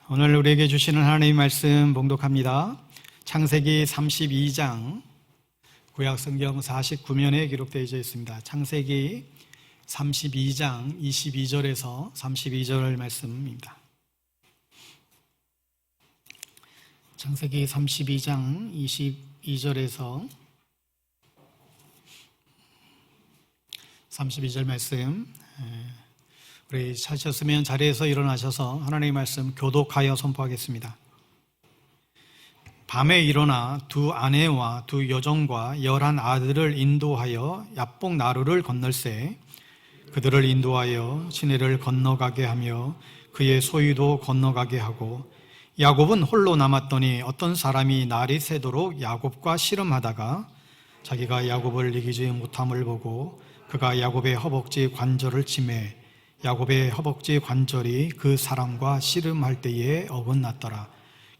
오늘 우리에게 주시는 하나님의 말씀 봉독합니다. 창세기 32장 구약성경 49면에 기록되어 있습니다. 창세기 32장 22절에서 32절 말씀입니다. 창세기 32장 22절에서 32절 말씀, 우리 찾으셨으면 자리에서 일어나셔서 하나님의 말씀 교독하여 선포하겠습니다. 밤에 일어나 두 아내와 두 여종과 11 아들을 인도하여 야복 나루를 건널세 그들을 인도하여 시내를 건너가게 하며 그의 소유도 건너가게 하고, 야곱은 홀로 남았더니 어떤 사람이 날이 새도록 야곱과 씨름하다가 자기가 야곱을 이기지 못함을 보고 그가 야곱의 허벅지 관절을 치매 야곱의 허벅지 관절이 그 사람과 씨름할 때에 어긋났더라.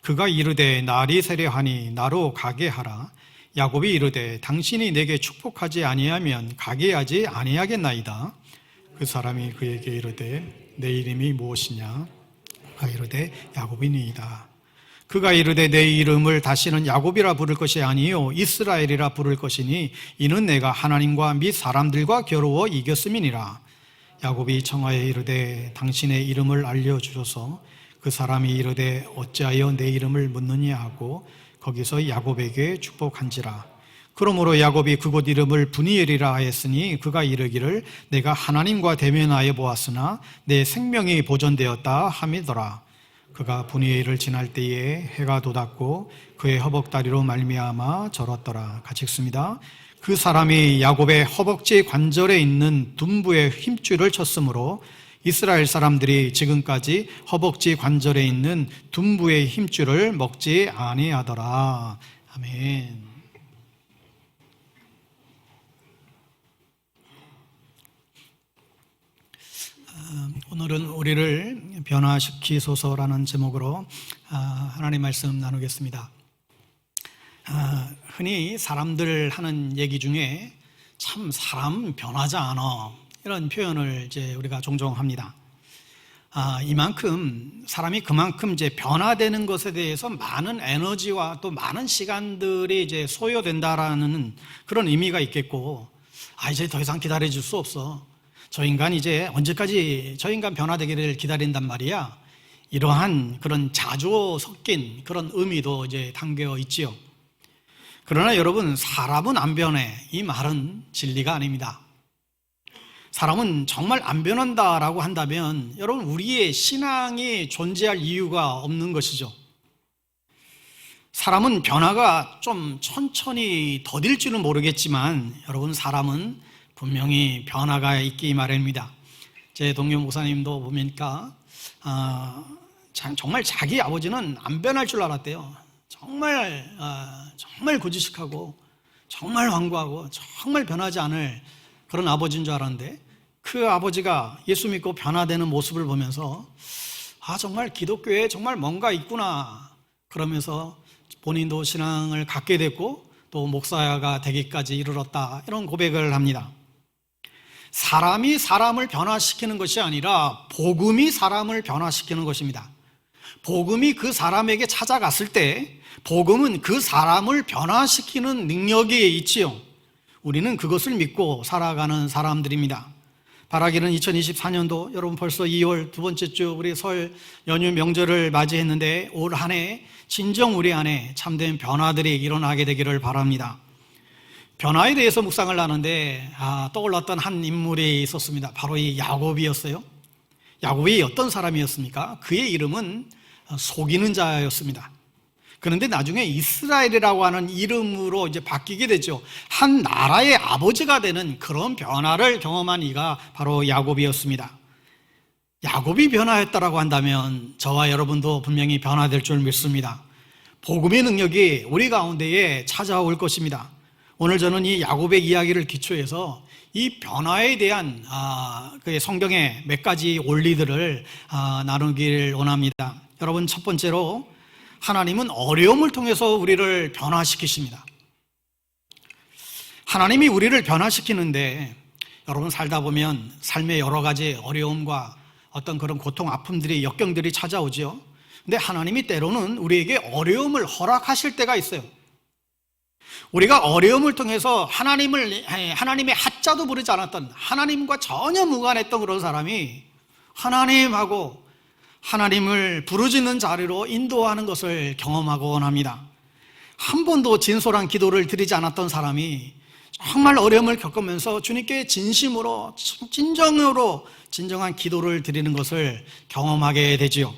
그가 이르되 날이 새려하니 나로 가게 하라. 야곱이 이르되 당신이 내게 축복하지 아니하면 가게 하지 아니하겠나이다. 그 사람이 그에게 이르되 내 이름이 무엇이냐? 그가 이르되 야곱이니이다. 그가 이르되 내 이름을 다시는 야곱이라 부를 것이 아니요 이스라엘이라 부를 것이니 이는 내가 하나님과 및 사람들과 겨루어 이겼음이니라. 야곱이 청하여 이르되 당신의 이름을 알려주소서. 그 사람이 이르되 어찌하여 내 이름을 묻느냐 하고 거기서 야곱에게 축복한지라. 그러므로 야곱이 그곳 이름을 브니엘이라 하였으니 그가 이르기를 내가 하나님과 대면하여 보았으나 내 생명이 보존되었다 함이더라. 그가 브니엘을 지날 때에 해가 돋았고 그의 허벅다리로 말미암아 절었더라. 같이 읽습니다. 그 사람이 야곱의 허벅지 관절에 있는 둔부의 힘줄을 쳤으므로 이스라엘 사람들이 지금까지 허벅지 관절에 있는 둔부의 힘줄을 먹지 아니하더라. 아멘. 오늘은 우리를 변화시키소서라는 제목으로 하나님의 말씀 나누겠습니다. 흔히 사람들 하는 얘기 중에 참 사람 변하지 않아 이런 표현을 이제 우리가 종종 합니다. 이만큼 사람이 그만큼 이제 변화되는 것에 대해서 많은 에너지와 또 많은 시간들이 이제 소요된다라는 그런 의미가 있겠고, 이제 더 이상 기다려줄 수 없어. 저 인간 이제 언제까지 저 인간 변화되기를 기다린단 말이야. 이러한 그런 자조 섞인 그런 의미도 이제 담겨 있지요. 그러나 여러분, 사람은 안 변해. 이 말은 진리가 아닙니다. 사람은 정말 안 변한다라고 한다면 여러분, 우리의 신앙이 존재할 이유가 없는 것이죠. 사람은 변화가 좀 천천히 더딜지는 모르겠지만 여러분, 사람은 분명히 변화가 있기 마련입니다. 제 동료 목사님도 보니까 정말 자기 아버지는 안 변할 줄 알았대요. 정말 고지식하고 정말 완고하고 정말 변하지 않을 그런 아버지인 줄 알았는데, 그 아버지가 예수 믿고 변화되는 모습을 보면서 정말 기독교에 정말 뭔가 있구나 그러면서 본인도 신앙을 갖게 됐고 또 목사가 되기까지 이르렀다, 이런 고백을 합니다. 사람이 사람을 변화시키는 것이 아니라 복음이 사람을 변화시키는 것입니다. 복음이 그 사람에게 찾아갔을 때 복음은 그 사람을 변화시키는 능력이 있지요. 우리는 그것을 믿고 살아가는 사람들입니다. 바라기는 2024년도 여러분 벌써 2월 두 번째 주 우리 설 연휴 명절을 맞이했는데 올 한 해 진정 우리 안에 참된 변화들이 일어나게 되기를 바랍니다. 변화에 대해서 묵상을 하는데 떠올랐던 한 인물이 있었습니다. 바로 이 야곱이었어요. 야곱이 어떤 사람이었습니까? 그의 이름은 속이는 자였습니다. 그런데 나중에 이스라엘이라고 하는 이름으로 이제 바뀌게 되죠. 한 나라의 아버지가 되는 그런 변화를 경험한 이가 바로 야곱이었습니다. 야곱이 변화했다라고 한다면 저와 여러분도 분명히 변화될 줄 믿습니다. 복음의 능력이 우리 가운데에 찾아올 것입니다. 오늘 저는 이 야곱의 이야기를 기초해서 이 변화에 대한 성경의 몇 가지 원리들을 나누길 원합니다. 여러분, 첫 번째로 하나님은 어려움을 통해서 우리를 변화시키십니다. 하나님이 우리를 변화시키는데 여러분, 살다 보면 삶의 여러 가지 어려움과 어떤 그런 고통, 아픔들이, 역경들이 찾아오죠. 근데 하나님이 때로는 우리에게 어려움을 허락하실 때가 있어요. 우리가 어려움을 통해서 하나님의 하자도 부르지 않았던, 하나님과 전혀 무관했던 그런 사람이 하나님하고 하나님을 부르짖는 자리로 인도하는 것을 경험하곤 합니다. 한 번도 진솔한 기도를 드리지 않았던 사람이 정말 어려움을 겪으면서 주님께 진심으로, 진정한 기도를 드리는 것을 경험하게 되지요.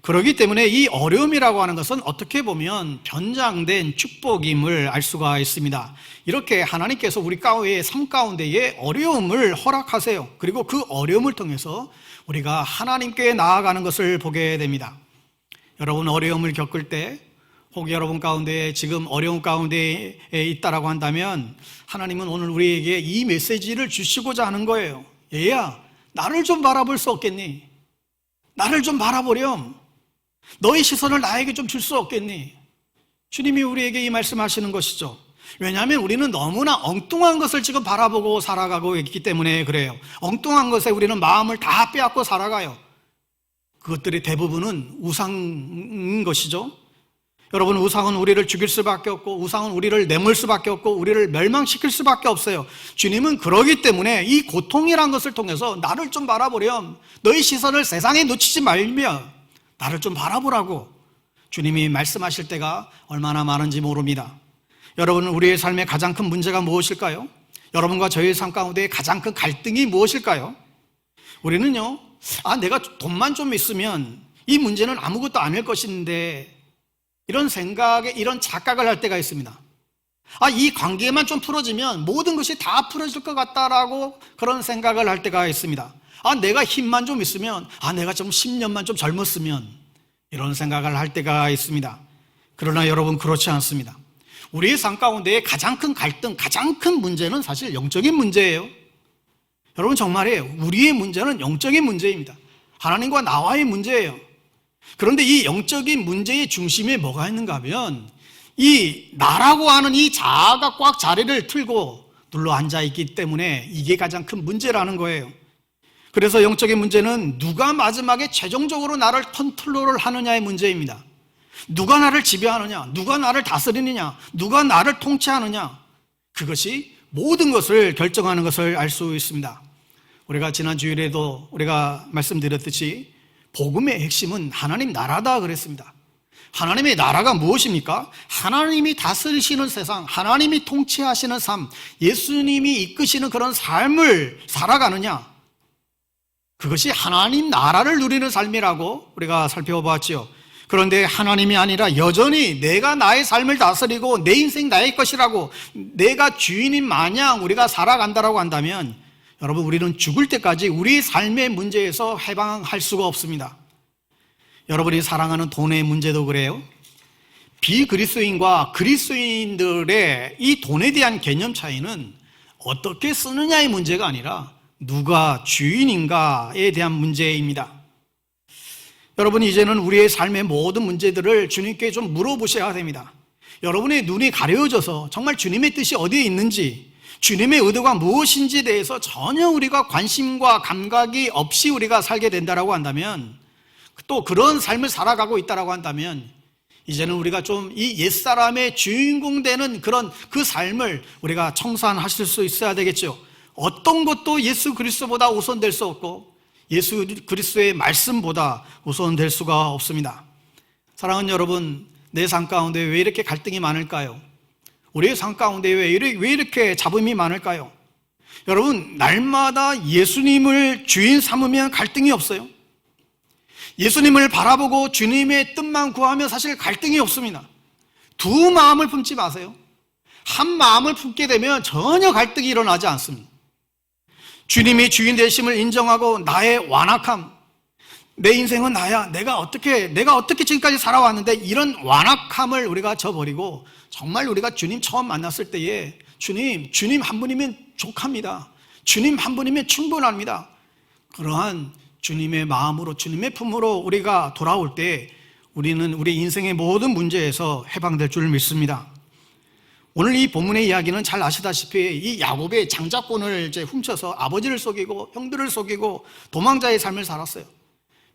그렇기 때문에 이 어려움이라고 하는 것은 어떻게 보면 변장된 축복임을 알 수가 있습니다. 이렇게 하나님께서 우리 삶 가운데에 어려움을 허락하세요. 그리고 그 어려움을 통해서 우리가 하나님께 나아가는 것을 보게 됩니다. 여러분, 어려움을 겪을 때, 혹 여러분 가운데 지금 어려움 가운데에 있다라고 한다면 하나님은 오늘 우리에게 이 메시지를 주시고자 하는 거예요. 얘야, 나를 좀 바라볼 수 없겠니? 나를 좀 바라보렴. 너의 시선을 나에게 좀 줄 수 없겠니? 주님이 우리에게 이 말씀하시는 것이죠. 왜냐하면 우리는 너무나 엉뚱한 것을 지금 바라보고 살아가고 있기 때문에 그래요. 엉뚱한 것에 우리는 마음을 다 빼앗고 살아가요. 그것들이 대부분은 우상인 것이죠. 여러분, 우상은 우리를 죽일 수밖에 없고, 우상은 우리를 내몰 수밖에 없고, 우리를 멸망시킬 수밖에 없어요. 주님은 그러기 때문에 이 고통이란 것을 통해서 나를 좀 바라보렴. 너의 시선을 세상에 놓치지 말며 나를 좀 바라보라고 주님이 말씀하실 때가 얼마나 많은지 모릅니다. 여러분, 우리의 삶의 가장 큰 문제가 무엇일까요? 여러분과 저의 삶 가운데 가장 큰 갈등이 무엇일까요? 우리는요, 내가 돈만 좀 있으면 이 문제는 아무것도 아닐 것인데, 이런 생각에, 이런 착각을 할 때가 있습니다. 이 관계만 좀 풀어지면 모든 것이 다 풀어질 것 같다라고 그런 생각을 할 때가 있습니다. 내가 힘만 좀 있으면, 내가 좀 10년만 좀 젊었으면, 이런 생각을 할 때가 있습니다. 그러나 여러분, 그렇지 않습니다. 우리의 삶 가운데의 가장 큰 갈등, 가장 큰 문제는 사실 영적인 문제예요. 여러분, 정말이에요. 우리의 문제는 영적인 문제입니다. 하나님과 나와의 문제예요. 그런데 이 영적인 문제의 중심에 뭐가 있는가 하면 이 나라고 하는 이 자아가 꽉 자리를 틀고 눌러 앉아 있기 때문에 이게 가장 큰 문제라는 거예요. 그래서 영적인 문제는 누가 마지막에 최종적으로 나를 컨트롤을 하느냐의 문제입니다. 누가 나를 지배하느냐, 누가 나를 다스리느냐, 누가 나를 통치하느냐, 그것이 모든 것을 결정하는 것을 알 수 있습니다. 우리가 지난 주일에도 우리가 말씀드렸듯이 복음의 핵심은 하나님 나라다 그랬습니다. 하나님의 나라가 무엇입니까? 하나님이 다스리시는 세상, 하나님이 통치하시는 삶, 예수님이 이끄시는 그런 삶을 살아가느냐, 그것이 하나님 나라를 누리는 삶이라고 우리가 살펴보았지요. 그런데 하나님이 아니라 여전히 내가 나의 삶을 다스리고 내 인생 나의 것이라고 내가 주인인 마냥 우리가 살아간다라고 한다면, 여러분, 우리는 죽을 때까지 우리의 삶의 문제에서 해방할 수가 없습니다. 여러분이 사랑하는 돈의 문제도 그래요. 비그리스도인과 그리스도인들의 이 돈에 대한 개념 차이는 어떻게 쓰느냐의 문제가 아니라 누가 주인인가에 대한 문제입니다. 여러분, 이제는 우리의 삶의 모든 문제들을 주님께 좀 물어보셔야 됩니다. 여러분의 눈이 가려져서 정말 주님의 뜻이 어디에 있는지, 주님의 의도가 무엇인지에 대해서 전혀 우리가 관심과 감각이 없이 우리가 살게 된다라고 한다면, 또 그런 삶을 살아가고 있다라고 한다면, 이제는 우리가 좀 이 옛사람의 주인공 되는 그런 그 삶을 우리가 청산하실 수 있어야 되겠죠. 어떤 것도 예수 그리스도보다 우선될 수 없고 예수 그리스도의 말씀보다 우선될 수가 없습니다. 사랑하는 여러분, 내 삶 가운데 왜 이렇게 갈등이 많을까요? 우리의 삶 가운데 왜 이렇게 잡음이 많을까요? 여러분, 날마다 예수님을 주인 삼으면 갈등이 없어요. 예수님을 바라보고 주님의 뜻만 구하면 사실 갈등이 없습니다. 두 마음을 품지 마세요. 한 마음을 품게 되면 전혀 갈등이 일어나지 않습니다. 주님이 주인 되심을 인정하고 나의 완악함, 내 인생은 나야, 내가 어떻게 지금까지 살아왔는데, 이런 완악함을 우리가 저버리고 정말 우리가 주님 처음 만났을 때에 주님 한 분이면 족합니다. 주님 한 분이면 충분합니다. 그러한 주님의 마음으로, 주님의 품으로 우리가 돌아올 때 우리는 우리 인생의 모든 문제에서 해방될 줄 믿습니다. 오늘 이 본문의 이야기는 잘 아시다시피 이 야곱의 장자권을 훔쳐서 아버지를 속이고 형들을 속이고 도망자의 삶을 살았어요.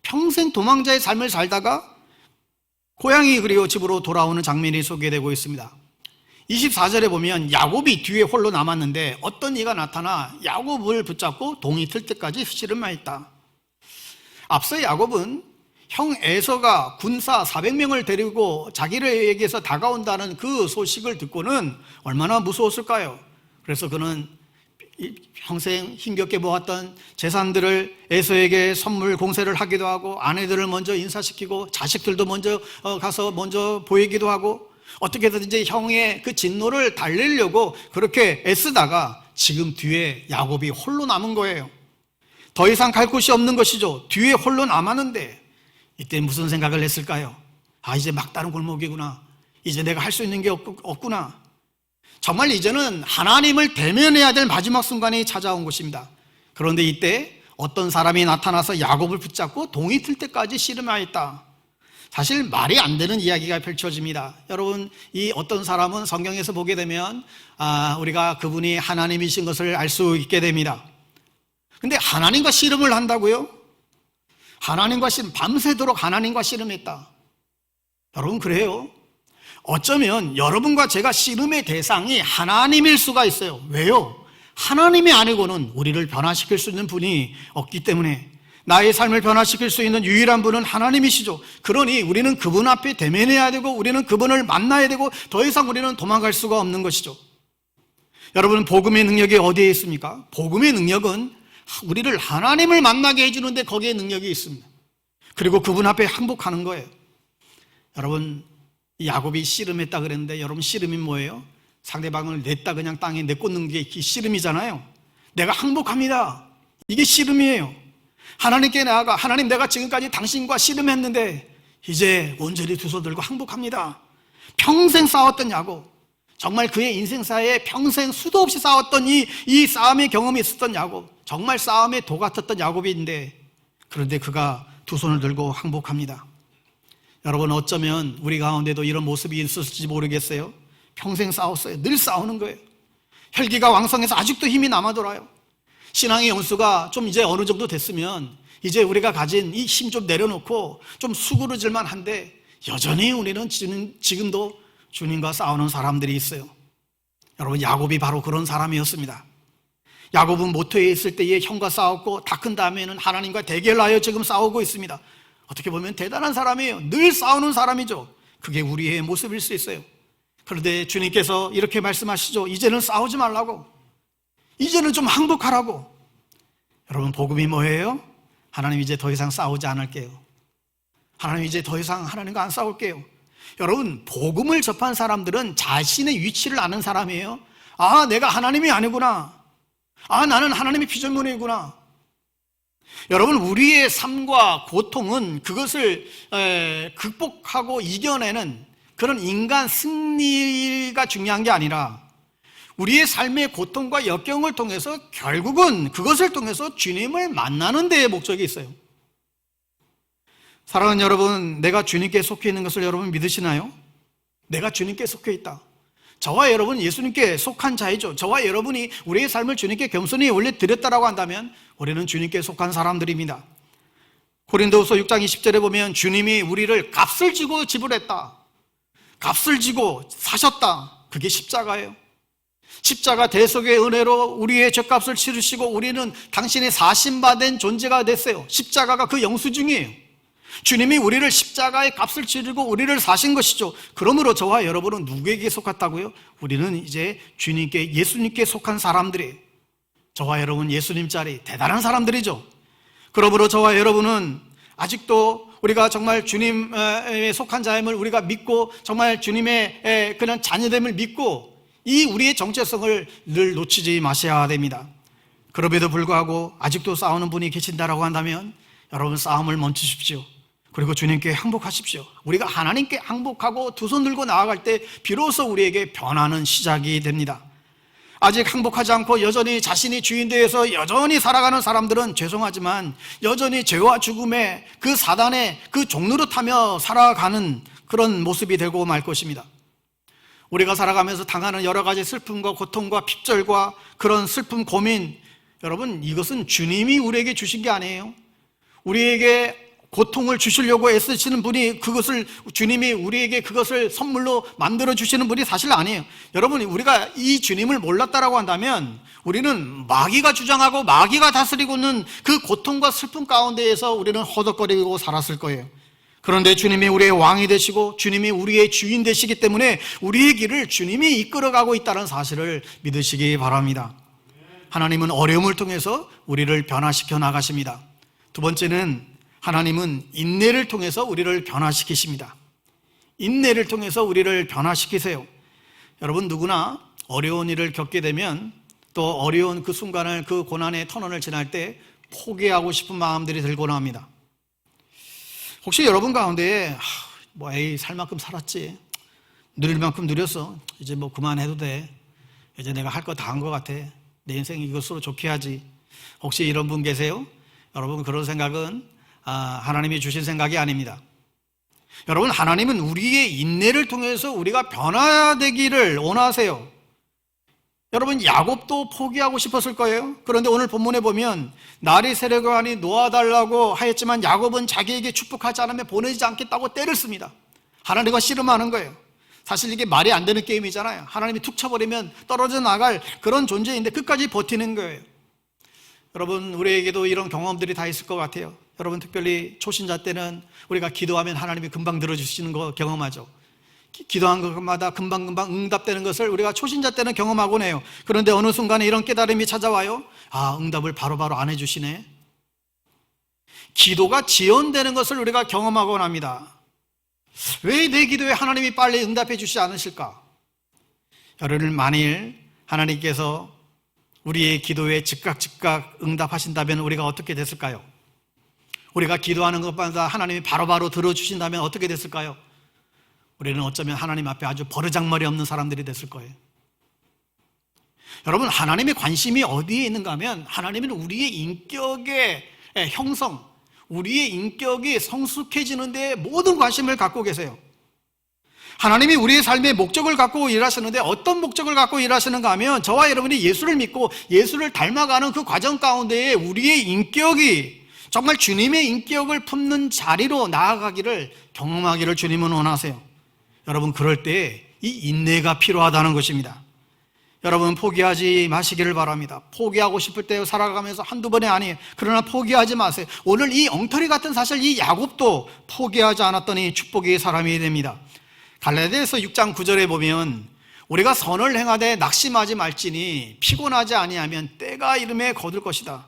평생 도망자의 삶을 살다가 고향이 그리고 집으로 돌아오는 장면이 소개되고 있습니다. 24절에 보면 야곱이 뒤에 홀로 남았는데 어떤 이가 나타나 야곱을 붙잡고 동이 틀 때까지 씨름하였다. 앞서 야곱은 형 에서가 군사 400명을 데리고 자기에게서 다가온다는 그 소식을 듣고는 얼마나 무서웠을까요? 그래서 그는 평생 힘겹게 모았던 재산들을 에서에게 선물 공세를 하기도 하고, 아내들을 먼저 인사시키고 자식들도 먼저 가서 먼저 보이기도 하고, 어떻게든지 형의 그 진노를 달래려고 그렇게 애쓰다가 지금 뒤에 야곱이 홀로 남은 거예요. 더 이상 갈 곳이 없는 것이죠. 뒤에 홀로 남았는데 이때 무슨 생각을 했을까요? 이제 막다른 골목이구나. 이제 내가 할 수 있는 게 없구나. 정말 이제는 하나님을 대면해야 될 마지막 순간이 찾아온 것입니다. 그런데 이때 어떤 사람이 나타나서 야곱을 붙잡고 동이 틀 때까지 씨름하였다. 사실 말이 안 되는 이야기가 펼쳐집니다. 여러분, 이 어떤 사람은 성경에서 보게 되면 우리가 그분이 하나님이신 것을 알 수 있게 됩니다. 근데 하나님과 씨름을 한다고요? 하나님과 씨름, 밤새도록 하나님과 씨름했다. 여러분, 그래요? 어쩌면 여러분과 제가 씨름의 대상이 하나님일 수가 있어요. 왜요? 하나님이 아니고는 우리를 변화시킬 수 있는 분이 없기 때문에, 나의 삶을 변화시킬 수 있는 유일한 분은 하나님이시죠. 그러니 우리는 그분 앞에 대면해야 되고, 우리는 그분을 만나야 되고, 더 이상 우리는 도망갈 수가 없는 것이죠. 여러분, 복음의 능력이 어디에 있습니까? 복음의 능력은 우리를 하나님을 만나게 해주는데 거기에 능력이 있습니다. 그리고 그분 앞에 항복하는 거예요. 여러분, 야곱이 씨름했다 그랬는데, 여러분, 씨름이 뭐예요? 상대방을 냈다 그냥 땅에 내꽂는 게 씨름이잖아요. 내가 항복합니다. 이게 씨름이에요. 하나님께 나아가, 하나님, 내가 지금까지 당신과 씨름했는데 이제 온전히 두 손 들고 항복합니다. 평생 싸웠던 야곱, 정말 그의 인생사에 평생 수도 없이 싸웠던 이 싸움의 경험이 있었던 야곱, 정말 싸움에 도 같았던 야곱인데, 그런데 그가 두 손을 들고 항복합니다. 여러분, 어쩌면 우리 가운데도 이런 모습이 있었을지 모르겠어요. 평생 싸웠어요. 늘 싸우는 거예요. 혈기가 왕성해서 아직도 힘이 남아돌아요. 신앙의 연수가 좀 이제 어느 정도 됐으면 이제 우리가 가진 이 힘 좀 내려놓고 좀 수그러질만 한데, 여전히 우리는 지금도 주님과 싸우는 사람들이 있어요. 여러분, 야곱이 바로 그런 사람이었습니다. 야곱은 모토에 있을 때에 형과 싸웠고, 다 큰 다음에는 하나님과 대결하여 지금 싸우고 있습니다. 어떻게 보면 대단한 사람이에요. 늘 싸우는 사람이죠. 그게 우리의 모습일 수 있어요. 그런데 주님께서 이렇게 말씀하시죠. 이제는 싸우지 말라고, 이제는 좀 항복하라고. 여러분, 복음이 뭐예요? 하나님, 이제 더 이상 싸우지 않을게요. 하나님, 이제 더 이상 하나님과 안 싸울게요. 여러분, 복음을 접한 사람들은 자신의 위치를 아는 사람이에요. 내가 하나님이 아니구나. 나는 하나님의 피조물이구나. 여러분, 우리의 삶과 고통은 그것을 극복하고 이겨내는 그런 인간 승리가 중요한 게 아니라, 우리의 삶의 고통과 역경을 통해서 결국은 그것을 통해서 주님을 만나는 데에 목적이 있어요. 사랑하는 여러분, 내가 주님께 속해 있는 것을 여러분 믿으시나요? 내가 주님께 속해 있다. 저와 여러분 예수님께 속한 자이죠. 저와 여러분이 우리의 삶을 주님께 겸손히 올려드렸다라고 한다면 우리는 주님께 속한 사람들입니다. 고린도후서 6장 20절에 보면 주님이 우리를 값을 지고 지불했다. 값을 지고 사셨다. 그게 십자가예요. 십자가 대속의 은혜로 우리의 죄값을 치르시고 우리는 당신의 사심받은 존재가 됐어요. 십자가가 그 영수증이에요. 주님이 우리를 십자가의 값을 치르고 우리를 사신 것이죠. 그러므로 저와 여러분은 누구에게 속았다고요? 우리는 이제 주님께, 예수님께 속한 사람들이에요. 저와 여러분 예수님 자리 대단한 사람들이죠. 그러므로 저와 여러분은 아직도 우리가 정말 주님에 속한 자임을 우리가 믿고, 정말 주님의 그런 자녀됨을 믿고, 이 우리의 정체성을 늘 놓치지 마셔야 됩니다. 그럼에도 불구하고 아직도 싸우는 분이 계신다라고 한다면 여러분, 싸움을 멈추십시오. 그리고 주님께 항복하십시오. 우리가 하나님께 항복하고 두 손 들고 나아갈 때 비로소 우리에게 변화는 시작이 됩니다. 아직 항복하지 않고 여전히 자신이 주인 되어서 여전히 살아가는 사람들은 죄송하지만 여전히 죄와 죽음의 그 사단의 그 종로를 타며 살아가는 그런 모습이 되고 말 것입니다. 우리가 살아가면서 당하는 여러 가지 슬픔과 고통과 핍절과 그런 슬픔, 고민, 여러분, 이것은 주님이 우리에게 주신 게 아니에요. 우리에게 고통을 주시려고 애쓰시는 분이 그것을 주님이 우리에게 그것을 선물로 만들어 주시는 분이 사실 아니에요. 여러분, 우리가 이 주님을 몰랐다라고 한다면 우리는 마귀가 주장하고 마귀가 다스리고 있는 그 고통과 슬픔 가운데에서 우리는 허덕거리고 살았을 거예요. 그런데 주님이 우리의 왕이 되시고 주님이 우리의 주인 되시기 때문에 우리의 길을 주님이 이끌어가고 있다는 사실을 믿으시기 바랍니다. 하나님은 어려움을 통해서 우리를 변화시켜 나가십니다. 두 번째는 하나님은 인내를 통해서 우리를 변화시키십니다. 인내를 통해서 우리를 변화시키세요. 여러분, 누구나 어려운 일을 겪게 되면 또 어려운 그 순간을, 그 고난의 터널을 지날 때 포기하고 싶은 마음들이 들곤 합니다. 혹시 여러분 가운데 에이, 살 만큼 살았지, 누릴 만큼 누렸어, 이제 뭐 그만해도 돼, 이제 내가 할 거 다 한 것 같아, 내 인생 이것으로 좋게 하지, 혹시 이런 분 계세요? 여러분, 그런 생각은 하나님이 주신 생각이 아닙니다. 여러분, 하나님은 우리의 인내를 통해서 우리가 변화되기를 원하세요. 여러분, 야곱도 포기하고 싶었을 거예요. 그런데 오늘 본문에 보면 날이 새려가니 놓아달라고 하였지만 야곱은 자기에게 축복하지 않으면 보내지 않겠다고 때를 씁니다. 하나님과 씨름하는 거예요. 사실 이게 말이 안 되는 게임이잖아요. 하나님이 툭 쳐버리면 떨어져 나갈 그런 존재인데 끝까지 버티는 거예요. 여러분, 우리에게도 이런 경험들이 다 있을 것 같아요. 여러분, 특별히 초신자 때는 우리가 기도하면 하나님이 금방 들어주시는 거 경험하죠. 기도한 것마다 금방금방 응답되는 것을 우리가 초신자 때는 경험하곤 해요. 그런데 어느 순간에 이런 깨달음이 찾아와요. 응답을 바로바로 안 해주시네. 기도가 지연되는 것을 우리가 경험하곤 합니다. 왜 내 기도에 하나님이 빨리 응답해 주시지 않으실까? 여러분, 만일 하나님께서 우리의 기도에 즉각 응답하신다면 우리가 어떻게 됐을까요? 우리가 기도하는 것마다 하나님이 바로바로 들어주신다면 어떻게 됐을까요? 우리는 어쩌면 하나님 앞에 아주 버르장머리 없는 사람들이 됐을 거예요. 여러분, 하나님의 관심이 어디에 있는가 하면 하나님은 우리의 인격의 형성, 우리의 인격이 성숙해지는 데 모든 관심을 갖고 계세요. 하나님이 우리의 삶의 목적을 갖고 일하시는데 어떤 목적을 갖고 일하시는가 하면 저와 여러분이 예수를 믿고 예수를 닮아가는 그 과정 가운데에 우리의 인격이 정말 주님의 인격을 품는 자리로 나아가기를 경험하기를 주님은 원하세요. 여러분, 그럴 때 이 인내가 필요하다는 것입니다. 여러분, 포기하지 마시기를 바랍니다. 포기하고 싶을 때 살아가면서 한두 번이 아니에요. 그러나 포기하지 마세요. 오늘 이 엉터리 같은 사실, 이 야곱도 포기하지 않았더니 축복의 사람이 됩니다. 갈라디아서 6장 9절에 보면 우리가 선을 행하되 낙심하지 말지니 피곤하지 아니하면 때가 이름에 거둘 것이다.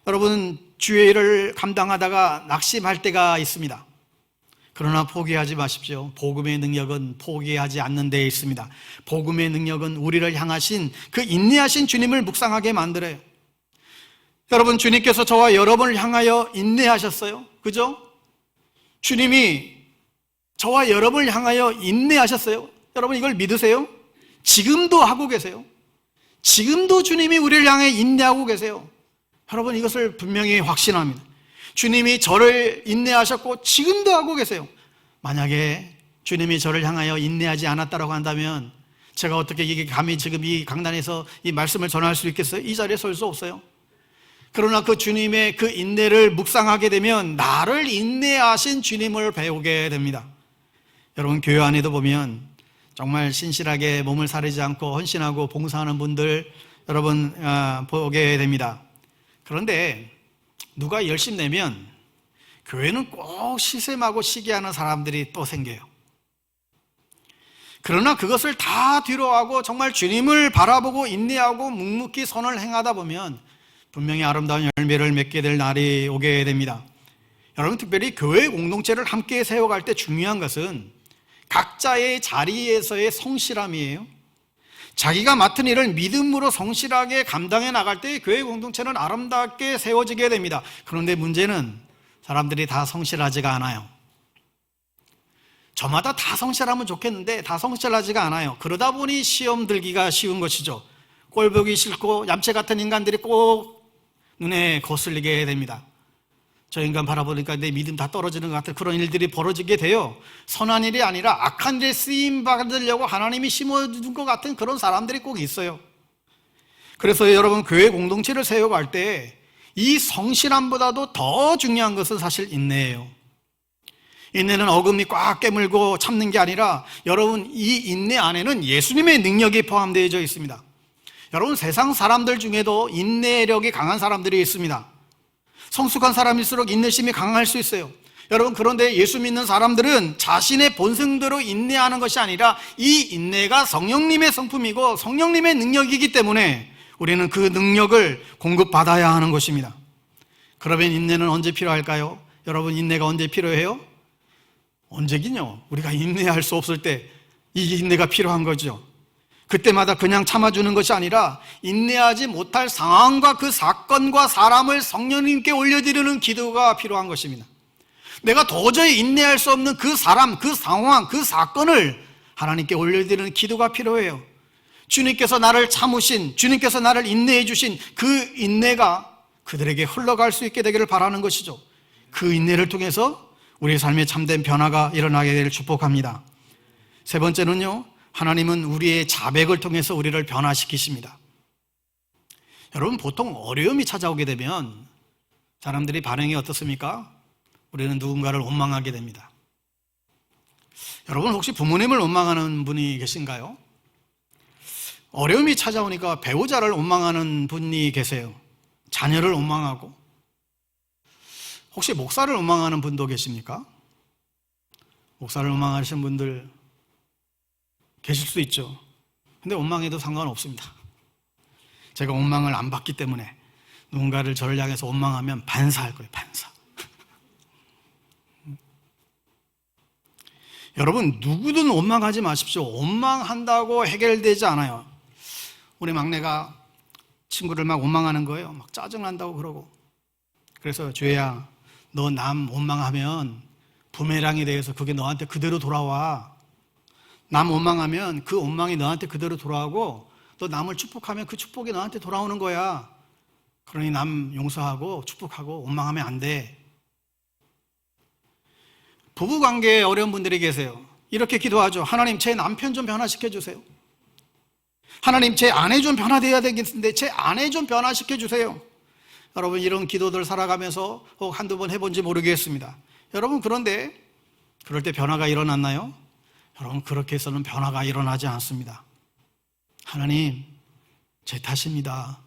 여러분, 주의 일을 감당하다가 낙심할 때가 있습니다. 그러나 포기하지 마십시오. 복음의 능력은 포기하지 않는 데에 있습니다. 복음의 능력은 우리를 향하신 그 인내하신 주님을 묵상하게 만들어요. 여러분, 주님께서 저와 여러분을 향하여 인내하셨어요. 그죠? 주님이 저와 여러분을 향하여 인내하셨어요. 여러분, 이걸 믿으세요? 지금도 하고 계세요. 지금도 주님이 우리를 향해 인내하고 계세요. 여러분, 이것을 분명히 확신합니다. 주님이 저를 인내하셨고 지금도 하고 계세요. 만약에 주님이 저를 향하여 인내하지 않았다고 한다면 제가 어떻게 이게 감히 지금 이 강단에서 이 말씀을 전할 수 있겠어요? 이 자리에 설 수 없어요. 그러나 그 주님의 그 인내를 묵상하게 되면 나를 인내하신 주님을 배우게 됩니다. 여러분, 교회 안에도 보면 정말 신실하게 몸을 사리지 않고 헌신하고 봉사하는 분들 여러분 보게 됩니다. 그런데 누가 열심 내면 교회는 꼭 시샘하고 시기하는 사람들이 또 생겨요. 그러나 그것을 다 뒤로하고 정말 주님을 바라보고 인내하고 묵묵히 선을 행하다 보면 분명히 아름다운 열매를 맺게 될 날이 오게 됩니다. 여러분, 특별히 교회 공동체를 함께 세워갈 때 중요한 것은 각자의 자리에서의 성실함이에요. 자기가 맡은 일을 믿음으로 성실하게 감당해 나갈 때 교회 공동체는 아름답게 세워지게 됩니다. 그런데 문제는 사람들이 다 성실하지가 않아요. 저마다 다 성실하면 좋겠는데 다 성실하지가 않아요. 그러다 보니 시험 들기가 쉬운 것이죠. 꼴보기 싫고 얌체 같은 인간들이 꼭 눈에 거슬리게 됩니다. 저 인간 바라보니까 내 믿음 다 떨어지는 것 같은 그런 일들이 벌어지게 돼요. 선한 일이 아니라 악한 일에 쓰임 받으려고 하나님이 심어준 것 같은 그런 사람들이 꼭 있어요. 그래서 여러분, 교회 공동체를 세워갈 때 이 성실함보다도 더 중요한 것은 사실 인내예요. 인내는 어금니 꽉 깨물고 참는 게 아니라 여러분, 이 인내 안에는 예수님의 능력이 포함되어 있습니다. 여러분, 세상 사람들 중에도 인내력이 강한 사람들이 있습니다. 성숙한 사람일수록 인내심이 강할 수 있어요. 여러분, 그런데 예수 믿는 사람들은 자신의 본성대로 인내하는 것이 아니라 이 인내가 성령님의 성품이고 성령님의 능력이기 때문에 우리는 그 능력을 공급받아야 하는 것입니다. 그러면 인내는 언제 필요할까요? 여러분, 인내가 언제 필요해요? 언제긴요? 우리가 인내할 수 없을 때 이 인내가 필요한 거죠. 그때마다 그냥 참아주는 것이 아니라 인내하지 못할 상황과 그 사건과 사람을 성령님께 올려드리는 기도가 필요한 것입니다. 내가 도저히 인내할 수 없는 그 사람, 그 상황, 그 사건을 하나님께 올려드리는 기도가 필요해요. 주님께서 나를 참으신, 주님께서 나를 인내해 주신 그 인내가 그들에게 흘러갈 수 있게 되기를 바라는 것이죠. 그 인내를 통해서 우리의 삶에 참된 변화가 일어나게 되기를 축복합니다. 세 번째는요, 하나님은 우리의 자백을 통해서 우리를 변화시키십니다. 여러분, 보통 어려움이 찾아오게 되면 사람들이 반응이 어떻습니까? 우리는 누군가를 원망하게 됩니다. 여러분, 혹시 부모님을 원망하는 분이 계신가요? 어려움이 찾아오니까 배우자를 원망하는 분이 계세요. 자녀를 원망하고. 혹시 목사를 원망하는 분도 계십니까? 목사를 원망하시는 분들 계실 수 있죠. 근데 원망해도 상관없습니다. 제가 원망을 안 받기 때문에 누군가를 저를 향해서 원망하면 반사할 거예요. 반사. 여러분, 누구든 원망하지 마십시오. 원망한다고 해결되지 않아요. 우리 막내가 친구를 막 원망하는 거예요. 막 짜증난다고 그러고. 그래서 주혜야, 너 남 원망하면 부메랑이 돼서 그게 너한테 그대로 돌아와. 남 원망하면 그 원망이 너한테 그대로 돌아오고, 너 남을 축복하면 그 축복이 너한테 돌아오는 거야. 그러니 남 용서하고 축복하고 원망하면 안 돼. 부부관계에 어려운 분들이 계세요. 이렇게 기도하죠. 하나님, 제 남편 좀 변화시켜 주세요. 하나님, 제 아내 좀 변화되어야 되겠는데 제 아내 좀 변화시켜 주세요. 여러분, 이런 기도들 살아가면서 혹 한두 번 해본지 모르겠습니다. 여러분, 그런데 그럴 때 변화가 일어났나요? 여러분, 그렇게 해서는 변화가 일어나지 않습니다. 하나님, 제 탓입니다.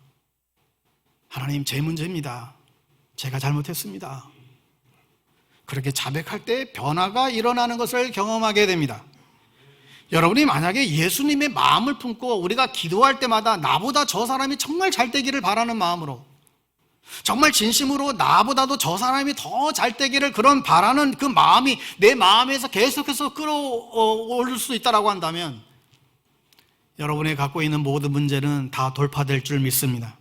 하나님, 제 문제입니다. 제가 잘못했습니다. 그렇게 자백할 때 변화가 일어나는 것을 경험하게 됩니다. 여러분이 만약에 예수님의 마음을 품고 우리가 기도할 때마다 나보다 저 사람이 정말 잘 되기를 바라는 마음으로, 정말 진심으로 나보다도 저 사람이 더 잘 되기를 그런 바라는 그 마음이 내 마음에서 계속해서 끌어올 수 있다고 한다면 여러분이 갖고 있는 모든 문제는 다 돌파될 줄 믿습니다.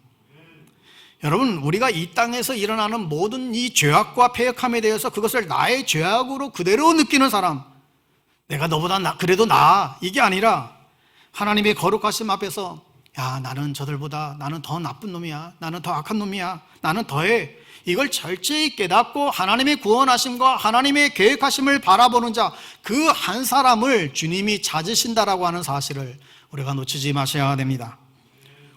여러분, 우리가 이 땅에서 일어나는 모든 이 죄악과 패역함에 대해서 그것을 나의 죄악으로 그대로 느끼는 사람, 내가 너보다 그래도 나아, 이게 아니라 하나님의 거룩하심 앞에서 야, 나는 저들보다 나는 더 나쁜 놈이야, 나는 더 악한 놈이야, 나는 더해, 이걸 철저히 깨닫고 하나님의 구원하심과 하나님의 계획하심을 바라보는 자, 그 한 사람을 주님이 찾으신다라고 하는 사실을 우리가 놓치지 마셔야 됩니다.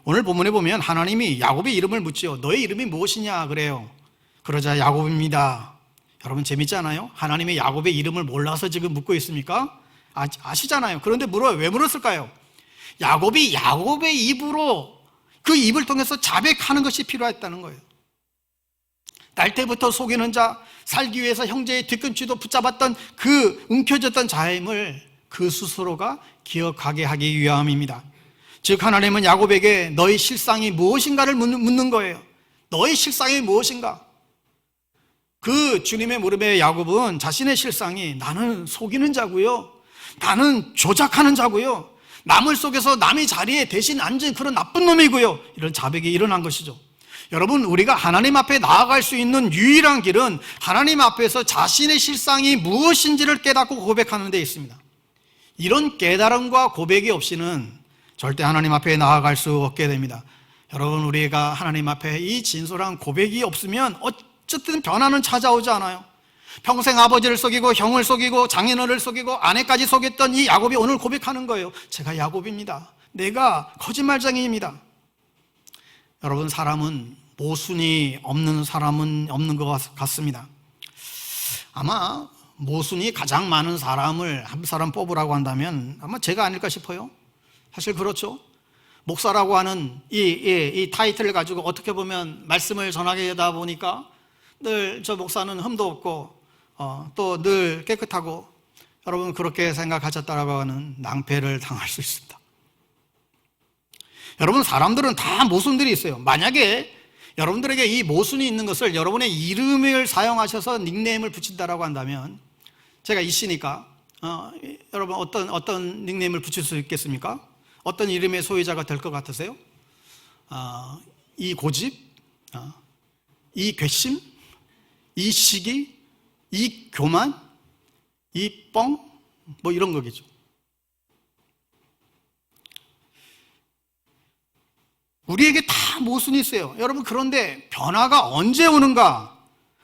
오늘 본문에 보면 하나님이 야곱의 이름을 묻지요. 너의 이름이 무엇이냐 그래요. 그러자 야곱입니다. 여러분, 재밌지 않아요? 하나님의 야곱의 이름을 몰라서 지금 묻고 있습니까? 아시잖아요. 그런데 물어요. 왜 물었을까요? 야곱이 야곱의 입으로, 그 입을 통해서 자백하는 것이 필요했다는 거예요. 날 때부터 속이는 자, 살기 위해서 형제의 뒤꿈치도 붙잡았던 그 움켜졌던 자임을 그 스스로가 기억하게 하기 위함입니다. 즉, 하나님은 야곱에게 너의 실상이 무엇인가를 묻는 거예요. 너의 실상이 무엇인가? 그 주님의 무릎에 야곱은 자신의 실상이 나는 속이는 자고요, 나는 조작하는 자고요, 남을 속여서 남의 자리에 대신 앉은 그런 나쁜 놈이고요, 이런 자백이 일어난 것이죠. 여러분, 우리가 하나님 앞에 나아갈 수 있는 유일한 길은 하나님 앞에서 자신의 실상이 무엇인지를 깨닫고 고백하는 데 있습니다. 이런 깨달음과 고백이 없이는 절대 하나님 앞에 나아갈 수 없게 됩니다. 여러분, 우리가 하나님 앞에 이 진솔한 고백이 없으면 어쨌든 변화는 찾아오지 않아요. 평생 아버지를 속이고 형을 속이고 장인어른을 속이고 아내까지 속였던 이 야곱이 오늘 고백하는 거예요. 제가 야곱입니다. 내가 거짓말쟁이입니다. 여러분, 사람은 모순이 없는 사람은 없는 것 같습니다. 아마 모순이 가장 많은 사람을 한 사람 뽑으라고 한다면 아마 제가 아닐까 싶어요. 사실 그렇죠. 목사라고 하는 이 타이틀을 가지고 어떻게 보면 말씀을 전하게 되다 보니까 늘 저 목사는 흠도 없고 또 늘 깨끗하고, 여러분 그렇게 생각하셨다라고 하는 낭패를 당할 수 있습니다. 여러분, 사람들은 다 모순들이 있어요. 만약에 여러분들에게 이 모순이 있는 것을 여러분의 이름을 사용하셔서 닉네임을 붙인다라고 한다면, 제가 이씨니까 여러분 어떤 닉네임을 붙일 수 있겠습니까? 어떤 이름의 소유자가 될 것 같으세요? 이 고집, 이 괘씸, 이 시기, 이 교만, 이 뻥, 뭐 이런 거겠죠. 우리에게 다 모순이 있어요. 여러분, 그런데 변화가 언제 오는가?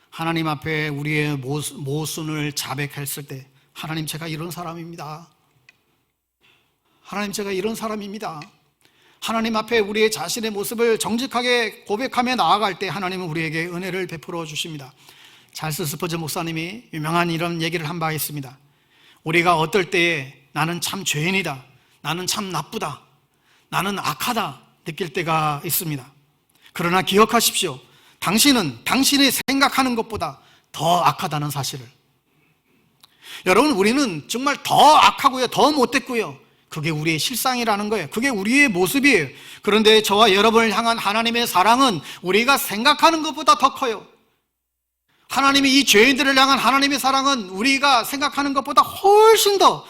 하나님 앞에 우리의 모순을 자백했을 때, 하나님, 제가 이런 사람입니다. 하나님, 제가 이런 사람입니다. 하나님 앞에 우리의 자신의 모습을 정직하게 고백하며 나아갈 때 하나님은 우리에게 은혜를 베풀어 주십니다. 찰스 스퍼전 목사님이 유명한 이런 얘기를 한 바 있습니다. 우리가 어떨 때에 나는 참 죄인이다, 나는 참 나쁘다, 나는 악하다 느낄 때가 있습니다. 그러나 기억하십시오. 당신은 당신이 생각하는 것보다 더 악하다는 사실을. 여러분, 우리는 정말 더 악하고요, 더 못됐고요, 그게 우리의 실상이라는 거예요. 그게 우리의 모습이에요. 그런데 저와 여러분을 향한 하나님의 사랑은 우리가 생각하는 것보다 더 커요. 하나님이 이 죄인들을 향한 하나님의 사랑은 우리가 생각하는 것보다 훨씬 더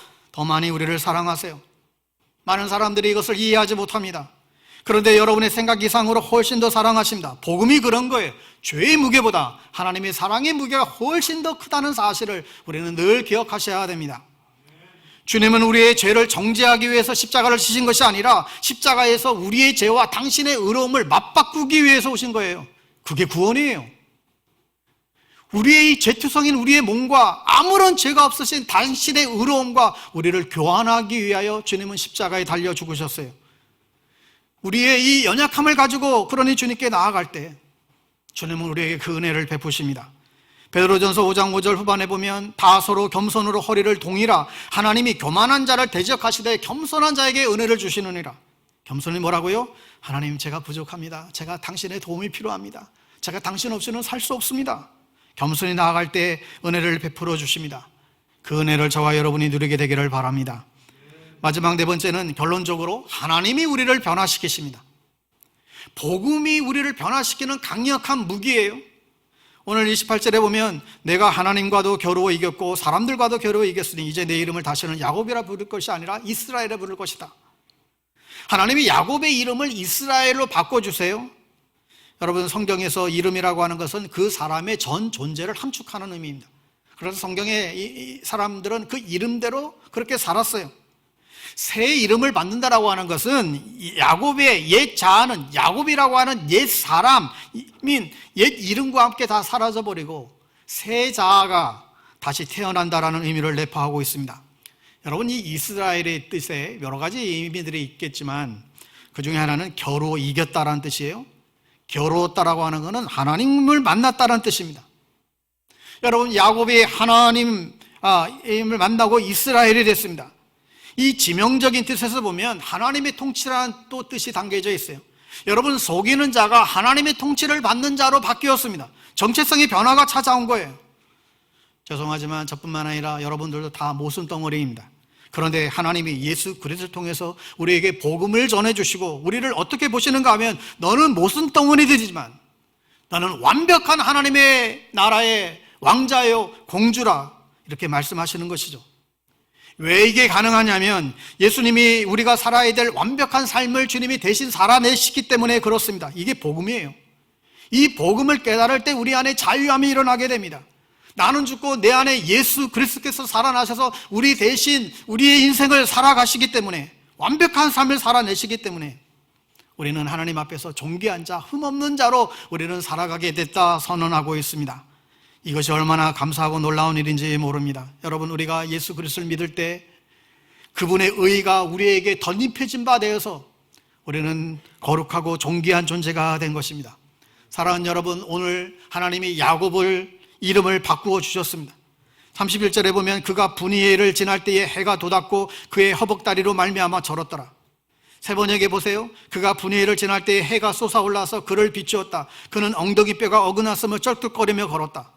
많이 우리를 사랑하세요. 많은 사람들이 이것을 이해하지 못합니다. 그런데 여러분의 생각 이상으로 훨씬 더 사랑하십니다. 복음이 그런 거예요. 죄의 무게보다 하나님의 사랑의 무게가 훨씬 더 크다는 사실을 우리는 늘 기억하셔야 됩니다. 주님은 우리의 죄를 정죄하기 위해서 십자가를 지신 것이 아니라 십자가에서 우리의 죄와 당신의 의로움을 맞바꾸기 위해서 오신 거예요. 그게 구원이에요. 우리의 이 죄투성인 우리의 몸과 아무런 죄가 없으신 당신의 의로움과 우리를 교환하기 위하여 주님은 십자가에 달려 죽으셨어요. 우리의 이 연약함을 가지고 그러니 주님께 나아갈 때 주님은 우리에게 그 은혜를 베푸십니다. 베드로전서 5장 5절 후반에 보면 다 서로 겸손으로 허리를 동이라 하나님이 교만한 자를 대적하시되 겸손한 자에게 은혜를 주시느니라. 겸손이 뭐라고요? 하나님, 제가 부족합니다. 제가 당신의 도움이 필요합니다. 제가 당신 없이는 살 수 없습니다. 겸손히 나아갈 때 은혜를 베풀어 주십니다. 그 은혜를 저와 여러분이 누리게 되기를 바랍니다. 마지막 네 번째는 결론적으로 하나님이 우리를 변화시키십니다. 복음이 우리를 변화시키는 강력한 무기예요. 오늘 28절에 보면 내가 하나님과도 겨루어 이겼고 사람들과도 겨루어 이겼으니 이제 내 이름을 다시는 야곱이라 부를 것이 아니라 이스라엘이라 부를 것이다. 하나님이 야곱의 이름을 이스라엘로 바꿔주세요. 여러분, 성경에서 이름이라고 하는 것은 그 사람의 전 존재를 함축하는 의미입니다. 그래서 성경의 이 사람들은 그 이름대로 그렇게 살았어요. 새 이름을 받는다라고 하는 것은 야곱의 옛 자아는, 야곱이라고 하는 옛 사람인 옛 이름과 함께 다 사라져버리고 새 자아가 다시 태어난다라는 의미를 내포하고 있습니다. 여러분, 이 이스라엘의 뜻에 여러 가지 의미들이 있겠지만 그 중에 하나는 겨루어 이겼다라는 뜻이에요. 겨루었다라고 하는 것은 하나님을 만났다는 뜻입니다. 여러분, 야곱이 하나님을 만나고 이스라엘이 됐습니다. 이 지명적인 뜻에서 보면 하나님의 통치라는 또 뜻이 담겨져 있어요. 여러분, 속이는 자가 하나님의 통치를 받는 자로 바뀌었습니다. 정체성의 변화가 찾아온 거예요. 죄송하지만 저뿐만 아니라 여러분들도 다 모순덩어리입니다. 그런데 하나님이 예수 그리스도를 통해서 우리에게 복음을 전해주시고 우리를 어떻게 보시는가 하면 너는 모순덩어리들이지만 너는 완벽한 하나님의 나라의 왕자요 공주라, 이렇게 말씀하시는 것이죠. 왜 이게 가능하냐면 예수님이 우리가 살아야 될 완벽한 삶을 주님이 대신 살아내시기 때문에 그렇습니다. 이게 복음이에요. 이 복음을 깨달을 때 우리 안에 자유함이 일어나게 됩니다. 나는 죽고 내 안에 예수 그리스도께서 살아나셔서 우리 대신 우리의 인생을 살아가시기 때문에, 완벽한 삶을 살아내시기 때문에 우리는 하나님 앞에서 존귀한 자, 흠없는 자로 우리는 살아가게 됐다 선언하고 있습니다. 이것이 얼마나 감사하고 놀라운 일인지 모릅니다. 여러분, 우리가 예수 그리스도를 믿을 때 그분의 의가 우리에게 덧입혀진 바 되어서 우리는 거룩하고 존귀한 존재가 된 것입니다. 사랑하는 여러분, 오늘 하나님이 야곱을 이름을 바꾸어 주셨습니다. 31절에 보면 그가 분이엘을 지날 때에 해가 돋았고 그의 허벅다리로 말미암아 절었더라. 세 번역에 보세요. 그가 분이엘을 지날 때에 해가 솟아올라서 그를 비추었다. 그는 엉덩이뼈가 어긋났으며 쩔뚝거리며 걸었다.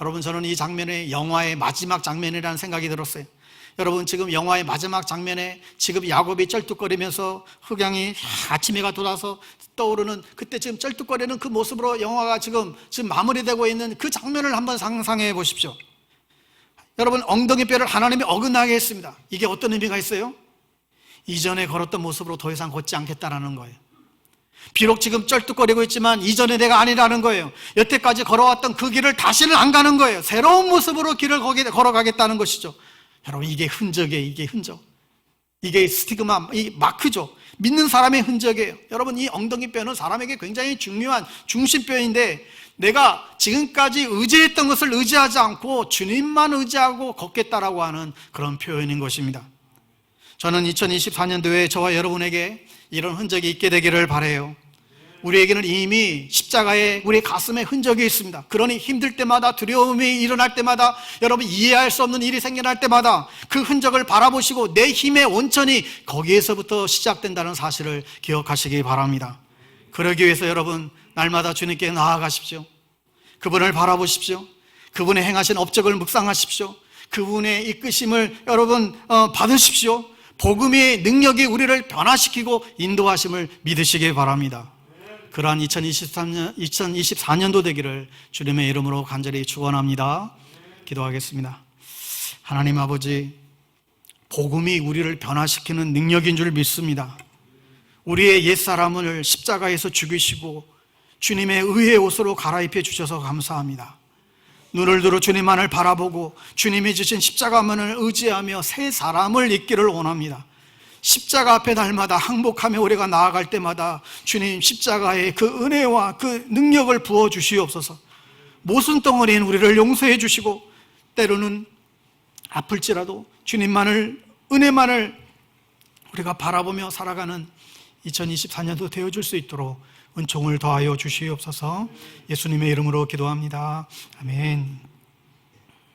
여러분, 저는 이 장면이 영화의 마지막 장면이라는 생각이 들었어요. 여러분, 지금 영화의 마지막 장면에 지금 야곱이 쩔뚝거리면서 흑양이 아침 해가 돋아서 떠오르는 그때 지금 쩔뚝거리는 그 모습으로 영화가 지금 마무리되고 있는 그 장면을 한번 상상해 보십시오. 여러분, 엉덩이뼈를 하나님이 어긋나게 했습니다. 이게 어떤 의미가 있어요? 이전에 걸었던 모습으로 더 이상 걷지 않겠다라는 거예요. 비록 지금 쩔뚝거리고 있지만 이전의 내가 아니라는 거예요. 여태까지 걸어왔던 그 길을 다시는 안 가는 거예요. 새로운 모습으로 길을 걸어가겠다는 것이죠. 여러분, 이게 흔적이에요. 이게 흔적. 이게 스티그마, 이 마크죠. 믿는 사람의 흔적이에요. 여러분, 이 엉덩이뼈는 사람에게 굉장히 중요한 중심뼈인데 내가 지금까지 의지했던 것을 의지하지 않고 주님만 의지하고 걷겠다라고 하는 그런 표현인 것입니다. 저는 2024년도에 저와 여러분에게 이런 흔적이 있게 되기를 바라요. 우리에게는 이미 십자가에 우리 가슴에 흔적이 있습니다. 그러니 힘들 때마다, 두려움이 일어날 때마다, 여러분 이해할 수 없는 일이 생겨날 때마다 그 흔적을 바라보시고 내 힘의 원천이 거기에서부터 시작된다는 사실을 기억하시기 바랍니다. 그러기 위해서 여러분 날마다 주님께 나아가십시오. 그분을 바라보십시오. 그분의 행하신 업적을 묵상하십시오. 그분의 이끄심을 여러분 받으십시오. 복음의 능력이 우리를 변화시키고 인도하심을 믿으시기 바랍니다. 그러한 2024년도 되기를 주님의 이름으로 간절히 축원합니다. 기도하겠습니다. 하나님 아버지, 복음이 우리를 변화시키는 능력인 줄 믿습니다. 우리의 옛사람을 십자가에서 죽이시고 주님의 의의 옷으로 갈아입혀 주셔서 감사합니다. 눈을 들어 주님만을 바라보고 주님이 주신 십자가만을 의지하며 새 사람을 입기를 원합니다. 십자가 앞에 날마다 항복하며 우리가 나아갈 때마다 주님 십자가의 그 은혜와 그 능력을 부어주시옵소서. 모순덩어리인 우리를 용서해 주시고 때로는 아플지라도 주님만을, 은혜만을 우리가 바라보며 살아가는 2024년도 되어줄 수 있도록 은총을 더하여 주시옵소서. 예수님의 이름으로 기도합니다. 아멘.